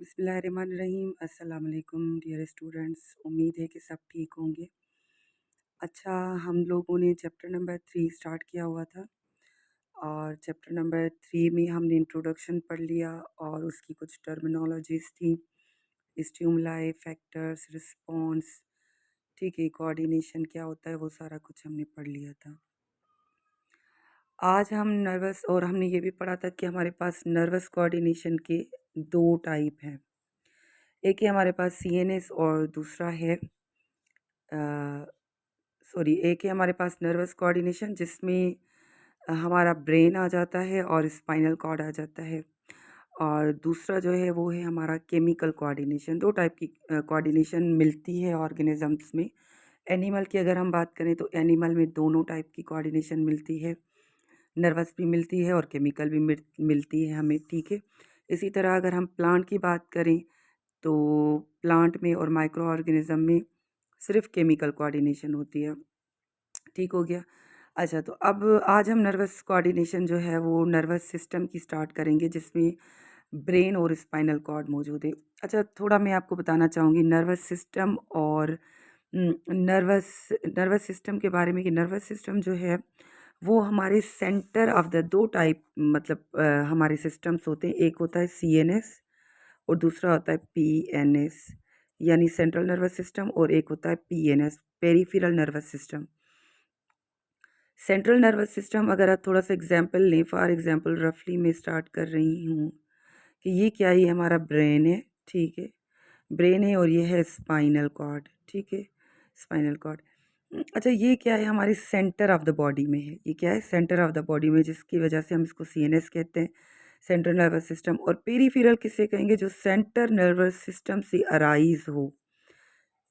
बिस्मिल्लाहिर्रहमानिर्रहीम। अस्सलाम वालेकुम डियर स्टूडेंट्स, उम्मीद है कि सब ठीक होंगे। अच्छा, हम लोगों ने चैप्टर नंबर 3 स्टार्ट किया हुआ था और चैप्टर नंबर 3 में हमने इंट्रोडक्शन पढ़ लिया और उसकी कुछ टर्मिनोलॉजीज़ थी, स्टिमुलाई, फैक्टर्स, रिस्पॉन्स, ठीक है, कोऑर्डिनेशन क्या होता है, वो सारा कुछ हमने पढ़ लिया था। आज हम नर्वस और हमने ये भी पढ़ा था कि हमारे पास नर्वस कोऑर्डिनेशन के 2 टाइप हैं। एक है हमारे पास सीएनएस और दूसरा है एक है हमारे पास नर्वस कोऑर्डिनेशन जिसमें हमारा ब्रेन आ जाता है और स्पाइनल कॉर्ड आ जाता है। और दूसरा जो है वो है हमारा केमिकल कोऑर्डिनेशन। 2 टाइप की कोऑर्डिनेशन मिलती है ऑर्गेनिज़म्स में। एनिमल की अगर हम बात करें तो एनिमल में दोनों टाइप की कोऑर्डिनेशन मिलती है, नर्वस भी मिलती है और केमिकल भी मिलती है हमें, ठीक है। इसी तरह अगर हम प्लांट की बात करें तो प्लांट में और माइक्रो ऑर्गेनिज्म में सिर्फ केमिकल कोऑर्डिनेशन होती है, ठीक हो गया। अच्छा, तो अब आज हम नर्वस कोऑर्डिनेशन जो है वो नर्वस सिस्टम की स्टार्ट करेंगे जिसमें ब्रेन और स्पाइनल कॉर्ड मौजूद है। अच्छा, थोड़ा मैं आपको बताना चाहूँगी नर्वस सिस्टम और नर्वस नर्वस सिस्टम के बारे में कि नर्वस सिस्टम जो है वो हमारे सेंटर ऑफ द 2 टाइप मतलब हमारे सिस्टम्स होते हैं। एक होता है सीएनएस और दूसरा होता है पीएनएस, यानी सेंट्रल नर्वस सिस्टम, और एक होता है PNS, peripheral nervous system. Central nervous system अगर आप थोड़ा सा एग्जांपल लें, फॉर एग्जांपल रफली मैं स्टार्ट कर रही हूँ कि ये क्या है, ये हमारा ब्रेन है, ठीक है, ब्रेन है, और ये है स्पाइनल कॉर्ड, ठीक है, स्पाइनल कॉर्ड। अच्छा, ये क्या है, हमारी सेंटर ऑफ द बॉडी में है, ये क्या है, सेंटर ऑफ द बॉडी में, जिसकी वजह से हम इसको सीएनएस कहते हैं, सेंट्रल नर्वस सिस्टम। और पेरिफेरल किसे कहेंगे, जो सेंटर नर्वस सिस्टम से अराइज हो,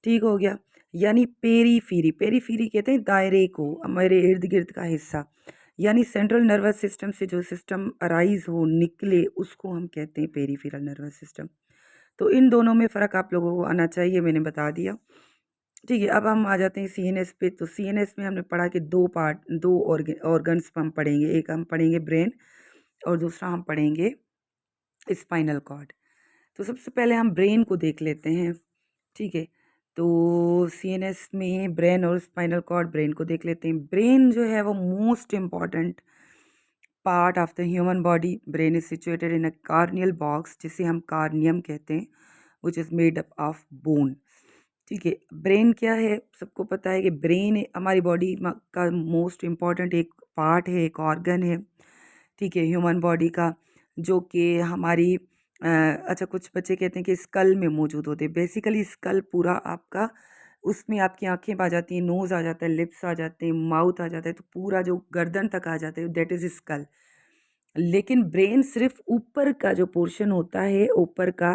ठीक हो गया। यानी पेरीफेरी, पेरीफेरी कहते हैं दायरे को, हमारे इर्द गिर्द का हिस्सा, यानी सेंट्रल नर्वस सिस्टम से जो सिस्टम अराइज हो, निकले, उसको हम कहते हैं पेरीफेरल नर्वस सिस्टम। तो इन दोनों में फ़र्क आप लोगों को आना चाहिए, मैंने बता दिया, ठीक है। अब हम आ जाते हैं सीएनएस पे। तो सीएनएस में हमने पढ़ा कि दो ऑर्गन्स हम पढ़ेंगे, एक हम पढ़ेंगे ब्रेन और दूसरा हम पढ़ेंगे स्पाइनल कॉर्ड। तो सबसे पहले हम ब्रेन को देख लेते हैं, ठीक है। तो सीएनएस में ब्रेन और स्पाइनल कॉर्ड, ब्रेन को देख लेते हैं। ब्रेन जो है वो most important part of the human body. Brain is situated in a corneal box, जिसे हम कार्नियम कहते हैं, which is made up of bone, ठीक है। ब्रेन क्या है, सबको पता है कि ब्रेन हमारी बॉडी का मोस्ट इम्पॉर्टेंट एक पार्ट है, एक ऑर्गन है, ठीक है, ह्यूमन बॉडी का, जो कि हमारी अच्छा, कुछ बच्चे कहते हैं कि स्कल में मौजूद होते हैं। बेसिकली स्कल पूरा आपका, उसमें आपकी आंखें आ जाती हैं, नोज़ आ जाता है, लिप्स आ जाते हैं, माउथ आ जाता है, तो पूरा जो गर्दन तक आ जाता है, दैट इज़ स्कल। लेकिन ब्रेन सिर्फ ऊपर का जो पोर्शन होता है, ऊपर का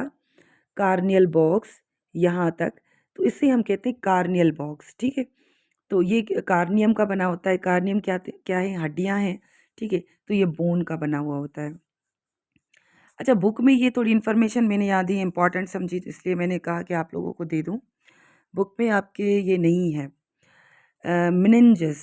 कार्नियल बॉक्स, यहाँ तक, तो इसे हम कहते हैं कार्नियल बॉक्स, ठीक है। तो ये कार्नियम का बना होता है। कार्नियम क्या है, हड्डियां हैं, ठीक है। तो ये बोन का बना हुआ होता है। अच्छा, बुक में ये थोड़ी इन्फॉर्मेशन मैंने याद ही इंपॉर्टेंट समझी, तो इसलिए मैंने कहा कि आप लोगों को दे दूं। बुक में आपके ये नहीं है। मेनिंजस,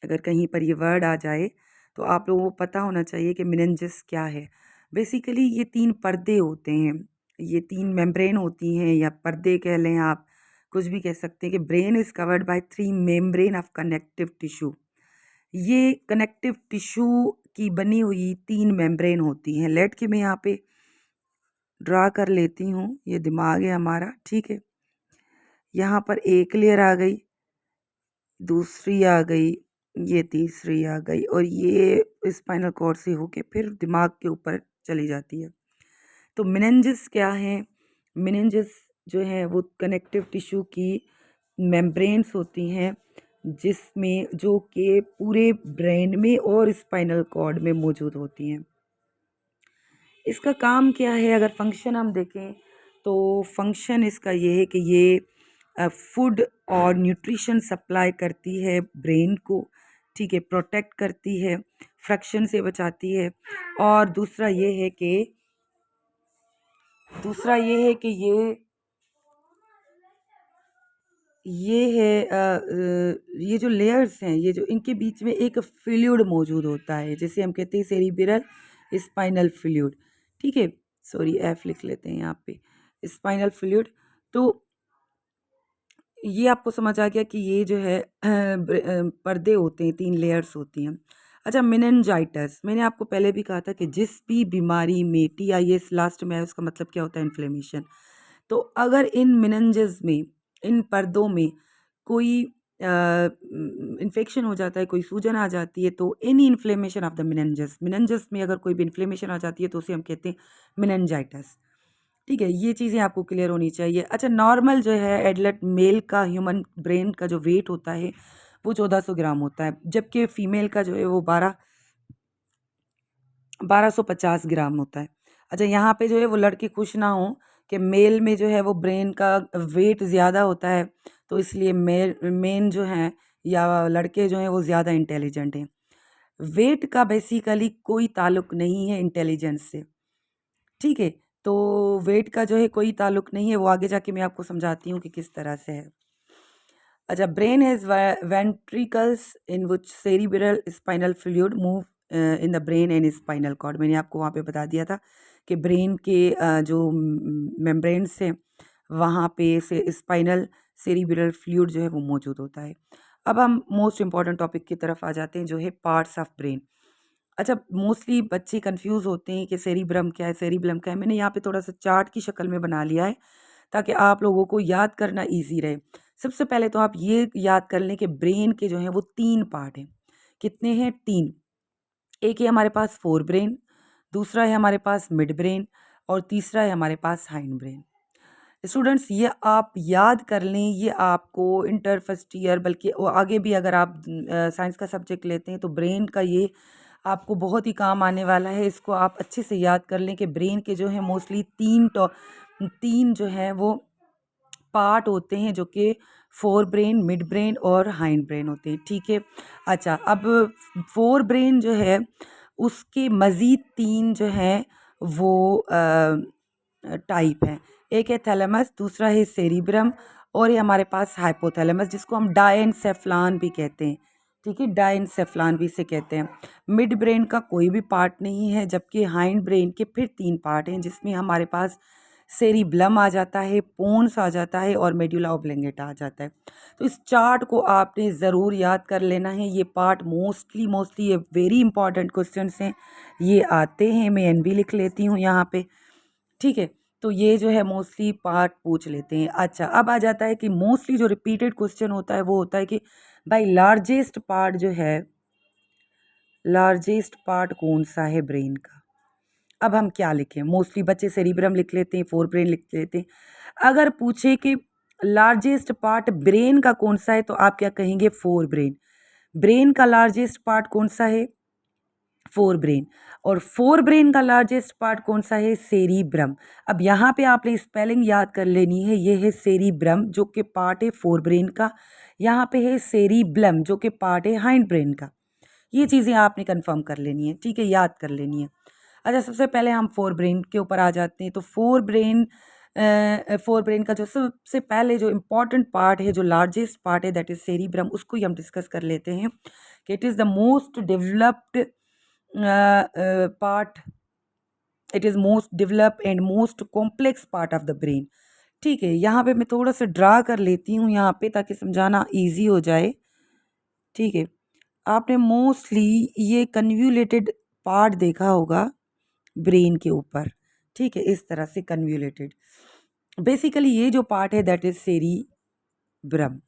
अगर कहीं पर ये वर्ड आ जाए तो आप लोगों को पता होना चाहिए कि मेनिंजस क्या है। बेसिकली ये 3 पर्दे होते हैं, ये 3 मेम्ब्रेन होती हैं, या पर्दे कह लें आप, कुछ भी कह सकते हैं, कि brain is covered by 3 membrane of connective tissue. ये कनेक्टिव टिश्यू की बनी हुई 3 मेम्ब्रेन होती हैं। लेट के मैं यहाँ पे ड्रा कर लेती हूँ, ये दिमाग है हमारा, ठीक है। यहाँ पर एक लेयर आ गई, दूसरी आ गई, ये तीसरी आ गई, और ये स्पाइनल कॉर्ड से होके फिर दिमाग के ऊपर चली जाती है। तो मेनिंजेस क्या है, मेनिंजेस जो है वो कनेक्टिव टिश्यू की मेम्ब्रेन्स होती हैं, जिसमें जो कि पूरे ब्रेन में और स्पाइनल कॉर्ड में मौजूद होती हैं। इसका काम क्या है, अगर फंक्शन हम देखें तो फंक्शन इसका ये है कि ये फूड और न्यूट्रिशन सप्लाई करती है ब्रेन को, ठीक है, प्रोटेक्ट करती है, फ्रैक्शन से बचाती है। और दूसरा ये है कि ये है ये जो लेयर्स हैं, ये जो इनके बीच में एक फ्लूइड मौजूद होता है, जिसे हम कहते हैं सेरिब्रल स्पाइनल फ्लूइड, ठीक है। सॉरी एफ लिख लेते हैं यहाँ पे, स्पाइनल फ्लूइड। तो ये आपको समझ आ गया कि ये जो है पर्दे होते हैं, 3 लेयर्स होती हैं। अच्छा, मेनिंजाइटिस, मैंने आपको पहले भी कहा था कि जिस भी बीमारी में TIS लास्ट में है उसका मतलब क्या होता है, इन्फ्लेमेशन। तो अगर इन मेनिंजेस में, इन पर्दों में कोई इन्फेक्शन हो जाता है, कोई सूजन आ जाती है, तो any inflammation of the meninges, meninges में अगर कोई भी इन्फ्लेमेशन आ जाती है तो उसे हम कहते हैं मेनिंजाइटिस। ठीक है, ये चीज़ें आपको क्लियर होनी चाहिए। अच्छा, नॉर्मल जो है एडल्ट मेल का ह्यूमन ब्रेन का जो वेट होता है वो 1400 ग्राम होता है, जबकि फ़ीमेल का जो है वो 1250 ग्राम होता है। अच्छा, यहाँ पे जो है वो लड़के खुश ना हों कि मेल में जो है वो ब्रेन का वेट ज़्यादा होता है, तो इसलिए मेन जो हैं या लड़के जो हैं वो ज़्यादा इंटेलिजेंट हैं। वेट का बेसिकली कोई ताल्लुक नहीं है इंटेलिजेंस से, ठीक है? तो वेट का जो है कोई ताल्लुक नहीं है, वो आगे जाके मैं आपको समझाती हूँ कि किस तरह से है। अच्छा, brain has ventricles in which cerebral spinal fluid move in the brain and spinal cord. मैंने आपको वहाँ पे बता दिया था कि ब्रेन के जो मेम्ब्रेन्स हैं वहाँ पे से स्पाइनल सेरिब्रल फ्लूइड जो है वो मौजूद होता है। अब हम मोस्ट इम्पॉर्टेंट टॉपिक की तरफ आ जाते हैं, जो है पार्ट्स ऑफ ब्रेन। अच्छा, मोस्टली बच्चे कंफ्यूज होते हैं कि सेरिब्रम क्या है, सेरिब्रम क्या है। मैंने यहाँ पे थोड़ा सा चार्ट की शक्ल में बना लिया है ताकि आप लोगों को याद करना इजी रहे। सबसे पहले तो आप ये याद कर लें कि ब्रेन के जो हैं वो 3 पार्ट हैं। कितने हैं? 3। एक है हमारे पास फोर ब्रेन, दूसरा है हमारे पास मिड ब्रेन और तीसरा है हमारे पास हाइंड ब्रेन। स्टूडेंट्स, ये आप याद कर लें, ये आपको इंटर फर्स्ट ईयर बल्कि आगे भी अगर आप साइंस का सब्जेक्ट लेते हैं तो ब्रेन का ये आपको बहुत ही काम आने वाला है। इसको आप अच्छे से याद कर लें कि ब्रेन के जो है मोस्टली तीन जो है वो पार्ट होते हैं, जो कि फोर ब्रेन, मिड ब्रेन और हाइंड ब्रेन होते हैं, ठीक है। अच्छा, अब फोर ब्रेन जो है उसके मज़ीद 3 जो हैं वो टाइप हैं। एक है थैलेमस, दूसरा है सेरिब्रम और ये हमारे पास हाइपोथैलेमस, जिसको हम डायनसेफ्लान भी कहते हैं, ठीक है, डायनसेफ्लान भी इसे कहते हैं। मिड ब्रेन का कोई भी पार्ट नहीं है, जबकि हाइंड ब्रेन के फिर 3 पार्ट हैं, जिसमें हमारे पास सेरिब्लम आ जाता है, पोन्स आ जाता है और मेडुला ऑब्लेंगेटा आ जाता है। तो इस चार्ट को आपने ज़रूर याद कर लेना है। ये पार्ट मोस्टली ये वेरी इंपॉर्टेंट क्वेश्चंस हैं, ये आते हैं। मैं एन भी लिख लेती हूँ यहाँ पे, ठीक है। तो ये जो है मोस्टली पार्ट पूछ लेते हैं। अच्छा, अब आ जाता है कि मोस्टली जो रिपीटेड क्वेश्चन होता है वो होता है कि भाई लार्जेस्ट पार्ट जो है, लार्जेस्ट पार्ट कौन सा है ब्रेन का। अब हम क्या लिखें? मोस्टली बच्चे सेरिब्रम लिख लेते हैं, फोर ब्रेन लिख लेते हैं। अगर पूछे कि लार्जेस्ट पार्ट ब्रेन का कौन सा है तो आप क्या कहेंगे? Fore brain. ब्रेन का लार्जेस्ट पार्ट कौन सा है? Fore brain. और फोर ब्रेन का लार्जेस्ट पार्ट कौन सा है? सेरिब्रम। अब यहाँ पे आपने स्पेलिंग याद कर लेनी है। ये है सेरिब्रम जो कि पार्ट है फोर ब्रेन का, यहाँ पे है सेरिब्लम जो कि पार्ट है हाइंड ब्रेन का। ये चीज़ें आपने कंफर्म कर लेनी है, ठीक है, याद कर लेनी है। अच्छा, सबसे पहले हम फोर ब्रेन के ऊपर आ जाते हैं। तो फोर ब्रेन का जो सबसे पहले जो इम्पॉर्टेंट पार्ट है, जो लार्जेस्ट पार्ट है, दैट इज सेरिब्रम, उसको ही हम डिस्कस कर लेते हैं कि it is the most developed part, it is most develop and most complex part of the brain, ठीक है। यहाँ पे मैं थोड़ा सा ड्रा कर लेती हूँ यहाँ पे ताकि समझाना इजी हो जाए, ठीक है। आपने मोस्टली ये कन्व्यूलेटेड पार्ट देखा होगा ब्रेन के ऊपर, ठीक है, इस तरह से कन्व्यूलेटेड। बेसिकली ये जो पार्ट है दैट इज सेरिब्रम।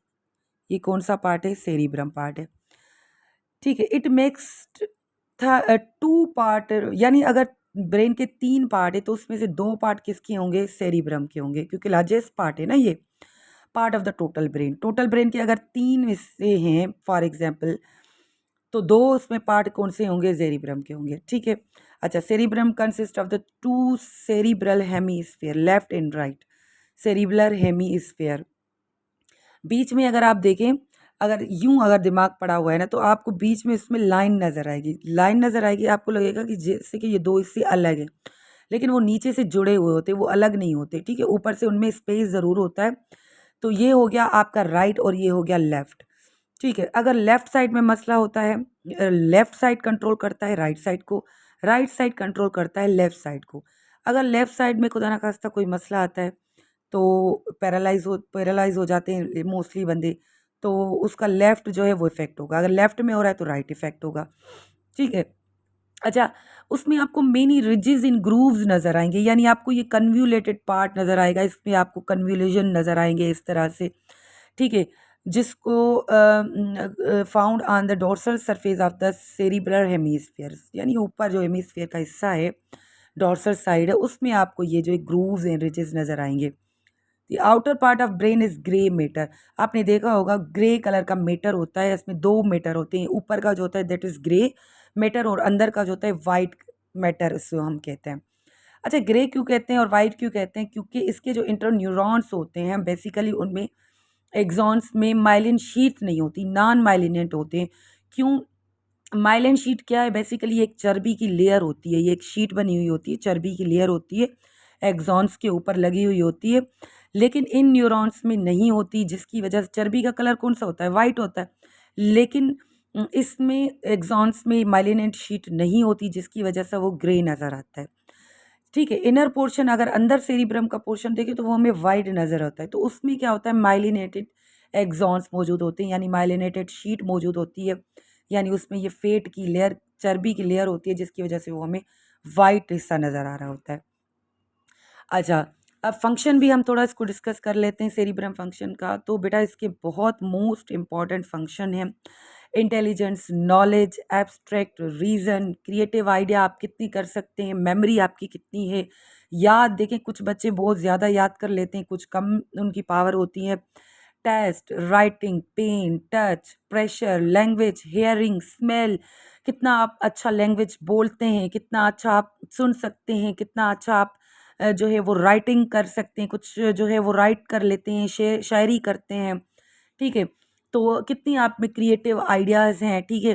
ये कौन सा पार्ट है? सेरिब्रम पार्ट है, ठीक है। इट मेक्स था 2 पार्ट, यानी अगर ब्रेन के 3 पार्ट है तो उसमें से 2 पार्ट किसके होंगे? सेरिब्रम के होंगे, क्योंकि लार्जेस्ट पार्ट है ना ये, part of the total brain. Total brain के अगर 3 हिस्से हैं फॉर एग्जांपल, तो 2 उसमें पार्ट कौन से होंगे? सेरिब्रम के होंगे, ठीक है। अच्छा, cerebrum consist of the 2 cerebral hemisphere, left and right cerebral hemisphere. बीच में अगर आप देखें, अगर यूं अगर दिमाग पड़ा हुआ है ना, तो आपको बीच में इसमें लाइन नज़र आएगी, लाइन नज़र आएगी, आपको लगेगा कि जैसे कि ये 2 हिस्से अलग हैं, लेकिन वो नीचे से जुड़े हुए होते हैं, वो अलग नहीं होते, ठीक है। ऊपर से उनमें स्पेस ज़रूर होता है। तो ये हो गया आपका राइट और ये हो गया लेफ्ट, ठीक है। अगर लेफ्ट साइड में मसला होता है, लेफ्ट साइड कंट्रोल करता है राइट साइड को, राइट साइड कंट्रोल करता है लेफ्ट साइड को। अगर लेफ़्ट साइड में खुदा ना खास्ता कोई मसला आता है तो पैरालाइज़ हो जाते हैं मोस्टली बंदे, तो उसका लेफ़्ट जो है वो इफ़ेक्ट होगा। अगर लेफ़्ट में हो रहा है तो राइट इफ़ेक्ट होगा, ठीक है? अच्छा, उसमें आपको मेनी रिजेस इन ग्रूव्स नज़र आएँगे, यानी आपको ये कन्वोल्यूटेड पार्ट नज़र आएगा, इसमें आपको कन्वोल्यूशन नज़र आएँगे इस तरह से, ठीक है? जिसको found on the dorsal surface of the cerebral hemispheres, यानी ऊपर जो हेमिस्फीयर का हिस्सा है, डोर्सल साइड है, उसमें आपको ये जो ग्रूव्स एंड रिजेस नज़र आएँगे। The outer part of brain is grey matter. आपने देखा होगा ग्रे कलर का मैटर होता है, इसमें दो मैटर होते हैं, ऊपर का जो होता है दैट इज ग्रे मैटर और अंदर का जो होता है वाइट मैटर, इसको हम कहते हैं। अच्छा, ग्रे क्यों कहते हैं और वाइट क्यों कहते हैं? क्योंकि इसके जो इंटर न्यूरॉन्स होते हैं बेसिकली उनमें एक्सॉन्स में माइलिन शीट नहीं होती, नॉन माइलिनेट होते हैं। क्यों? माइलिन शीट क्या है? बेसिकली एक चर्बी की लेयर होती है, ये एक शीट बनी हुई होती है, चर्बी की लेयर होती है, एक्सॉन्स के ऊपर लगी हुई होती है, लेकिन इन न्यूरॉन्स में नहीं होती, जिसकी वजह से चर्बी का कलर कौन सा होता है? वाइट होता है, लेकिन इसमें एक्सॉन्स में माइलिनेट शीट नहीं होती, जिसकी वजह से वो ग्रे नज़र आता है, ठीक है। इनर पोर्शन अगर अंदर सेरिब्रम का पोर्शन देखें तो वो हमें वाइट नज़र आता है, तो उसमें क्या होता है? माइलिनेटेड एक्सॉन्स मौजूद होते हैं, यानी माइलिनेटेड शीट मौजूद होती है, यानी उसमें ये फेट की लेयर, चर्बी की लेयर होती है, जिसकी वजह से वो हमें वाइट हिस्सा नज़र आ रहा होता है। अच्छा, अब फंक्शन भी हम थोड़ा इसको डिस्कस कर लेते हैं सेरिब्रम फंक्शन का। तो बेटा इसके बहुत मोस्ट इम्पॉर्टेंट फंक्शन है, intelligence, knowledge, abstract reason, creative idea आप कितनी कर सकते हैं, मेमोरी आपकी कितनी है, याद देखें कुछ बच्चे बहुत ज़्यादा याद कर लेते हैं, कुछ कम उनकी पावर होती है। Taste, writing, pain, touch, pressure, language, hearing, smell, कितना आप अच्छा लैंग्वेज बोलते हैं, कितना अच्छा आप सुन सकते हैं, कितना अच्छा आप जो है वो राइटिंग कर सकते हैं, कुछ जो है वो राइट कर लेते हैं, शायरी करते हैं, ठीक है? तो कितनी आप में क्रिएटिव आइडियाज़ हैं, ठीक है?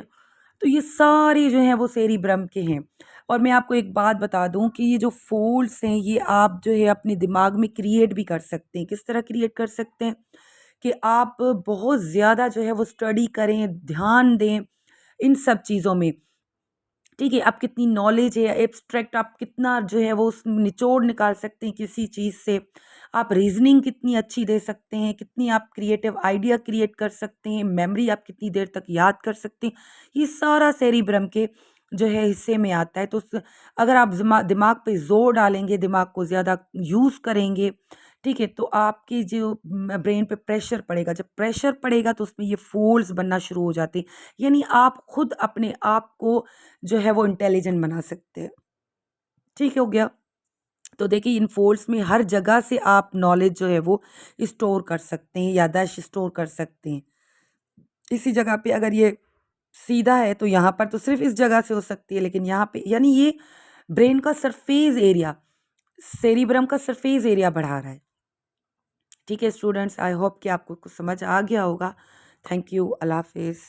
तो ये सारे जो हैं वो सेरिब्रम के हैं। और मैं आपको एक बात बता दूँ कि ये जो फ़ोल्ड्स हैं ये आप जो है अपने दिमाग में क्रिएट भी कर सकते हैं। किस तरह क्रिएट कर सकते हैं? कि आप बहुत ज़्यादा जो है वो स्टडी करें, ध्यान दें इन सब चीज़ों में। ठीक है, आप कितनी नॉलेज है, एब्स्ट्रैक्ट आप कितना जो है वो उस निचोड़ निकाल सकते हैं किसी चीज़ से, आप रीजनिंग कितनी अच्छी दे सकते हैं, कितनी आप क्रिएटिव आइडिया क्रिएट कर सकते हैं, मेमोरी आप कितनी देर तक याद कर सकते हैं, ये सारा सेरिब्रम के जो है हिस्से में आता है। तो अगर आप दिमाग पे जोर डालेंगे, दिमाग को ज़्यादा यूज़ करेंगे, ठीक है, तो आपकी जो ब्रेन पे प्रेशर पड़ेगा, जब प्रेशर पड़ेगा तो उसमें ये फोल्ड्स बनना शुरू हो जाते हैं, यानी आप खुद अपने आप को जो है वो इंटेलिजेंट बना सकते हैं। ठीक हो गया? तो देखिए इन फ़ोल्ड्स में हर जगह से आप नॉलेज जो है वो स्टोर कर सकते हैं, याददाश्त स्टोर कर सकते हैं। इसी जगह पे अगर ये सीधा है तो यहाँ पर तो सिर्फ़ इस जगह से हो सकती है, लेकिन यहाँ पे यानी ये ब्रेन का सरफेस एरिया, सेरिब्रम का सरफेस एरिया बढ़ा रहा है। ठीक है स्टूडेंट्स, आई होप कि आपको कुछ समझ आ गया होगा। थैंक यू, अल्लाह हाफ़िज़।